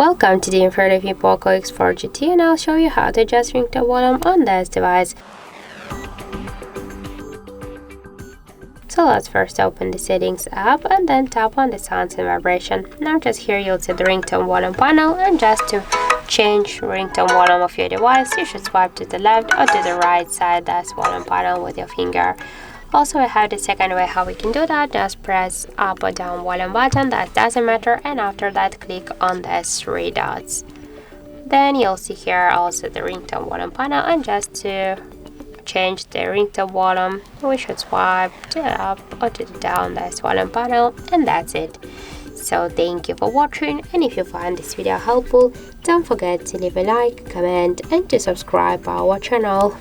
Welcome to the in front of you POCO X4 GT, and I'll show you how to adjust ringtone volume on this device. So let's first open the settings app and then tap on the sounds and vibration. Now just here you'll see the ringtone volume panel, and just to change ringtone volume of your device you should swipe to the left or to the right side that's volume panel with your finger. Also, I have the second way how we can do that. Just press up or down volume button, that doesn't matter, and after that click on the three dots. Then you'll see here also the ringtone volume panel, and just to change the ringtone volume we should swipe to the up or to the down that's volume panel, and that's it. So thank you for watching, and if you find this video helpful, don't forget to leave a like, comment and to subscribe our channel.